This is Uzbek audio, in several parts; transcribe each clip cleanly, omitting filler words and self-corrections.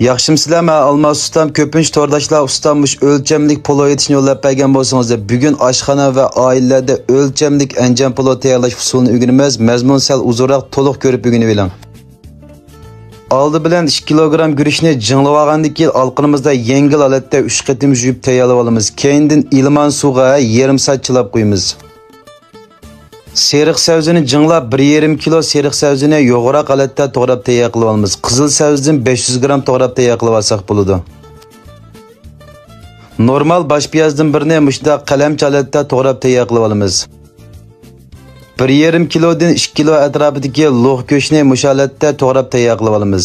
Yaxshimsizlar, men Almas ustam ko'pincha to'rdoshlar ustammış o'lchamlik polo yetishni yo'llab bergan bo'lsangiz, bugun oshxona va oilalarda o'lchamlik anjam polo tayyorlash usulini o'rganamiz. Mazmun sal uzunroq to'liq ko'rib o'rganib oling. Oldi bilan 2 kilogram guruchni jing'lab olgandan keyin alqinimizda yengil holatda 3 qatim yuvib tayyorlab olamiz. Keyindan ilman suvga yarim soat chilab qo'yamiz. Seriq savzini jing'lab 1,5 kilo seriq savzini yo'g'roq holatda to'g'rab tayyor qilib olamiz. Qizil savzdan 500 gram to'g'rab tayyor qilib olsak bo'ladi. Normal bosh piyozdan birini mushta qalamcha holatda to'g'rab tayyor qilib olamiz. 1,5 kilodan 2 kilo atrofidagi lo'q go'shtni mush holatda to'g'rab tayyor qilib olamiz.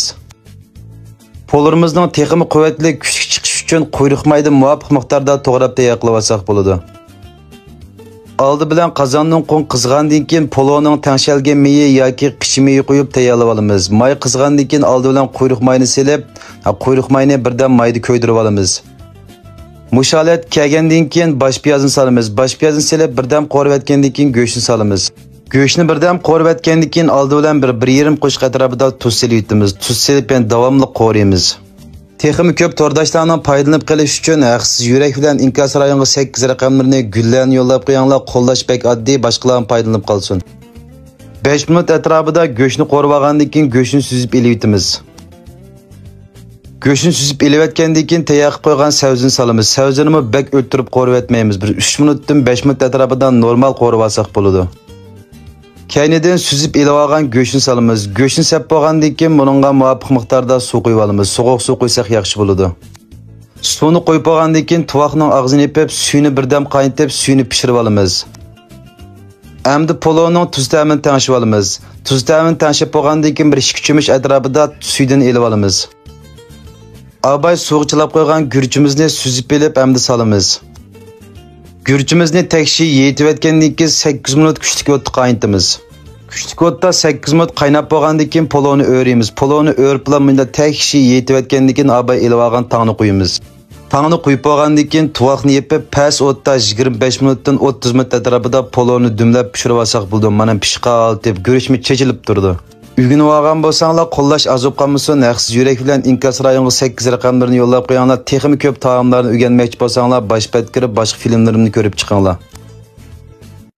Polorimizning texmi quvvatli kuchli chiqish uchun quyruq mayda muvofiq miqdorda to'g'rab tayyor qilib olsak bo'ladi. Oldi bilan qozonning qon qizg'andan keyin poloning tangshalgan meyi yoki qichimiyi qo'yib tayyorlab olamiz. May qizg'andan keyin oldi bilan quyruq mayni silib, quyruq mayni birdan mayda ko'ydirib olamiz. Musholat kelgandan keyin bosh piyozni solamiz. Bosh piyozni silib birdan qo'rib etgandan keyin go'shtni solamiz. Go'shtni birdan qo'rib etgandan keyin oldi bilan 1,5 qo'shq atrofida tuz silib yutamiz. Tuz silib davomli qo'raymiz. Texmi ko'p to'rdoshlarning foydalanib qolish uchun haqsiz yurak bilan inkas rayonga 8 raqamlarini gullarni yo'llab qo'yinglar. Qo'llash bek oddiy, boshqalar foydalanib qolsin. 5 minut atrofida go'shtni qo'rib olgandan keyin go'shtni suzib eliyotamiz. Go'shtni suzib eliyotgandan keyin tayyor qilib qo'ygan savzini solamiz. Savzini bek o'ttirib qo'rib etmaymiz. 3 minutdan 5 minut atrofida normal qo'rib olsak bo'ladi. Keynidan suzib elib olgan go'shtni solamiz. Go'shtni sep bo'lgandan keyin buningga muvofiq miqdorda suv qo'yib olamiz. Sovuq suv qo'ysak yaxshi bo'ladi. Suvni qo'yib olgandan keyin tuvoqning og'zini yopib, suyni birdam qaynatib, suyni pishirib olamiz. Endi poloning tuz ta'mini tangishib olamiz. Tuz ta'mini tangishib bo'lgandan keyin 1-2 cho'mich atrofida suydan elib olamiz. Abay suvga chilab qo'ygan gurchimizni suzib elib endi solamiz. Gurchimizni tekshi yetib etgandan keyin 8 minut kuchli o'tda qaynatamiz. Kuchli o'tda 8 minut qaynab bo'lgandan keyin poloni o'raymiz. Poloni o'rib bilan bunda tekshi yetib etgandan keyin abay elib olgan tangni qo'yamiz. Tangni qo'yib bo'lgandan keyin tuvoqni yepib, past o'tda 25 minutdan 30 minut atrofida poloni dumlab pishirib olsak bo'ldi. Mana pishqal deb guruchmi chechilib turdi. Uygunib olgan bo'lsanglar, qo'llash azob qolmasin. Haqsiz yurak bilan inkas rayonga 8 raqamlarini yo'llab qo'yinglar. Texmi ko'p taomlarni o'rganmoqchi bo'lsanglar, boshpat kirib boshqa filmlarimni ko'rib chiqinglar.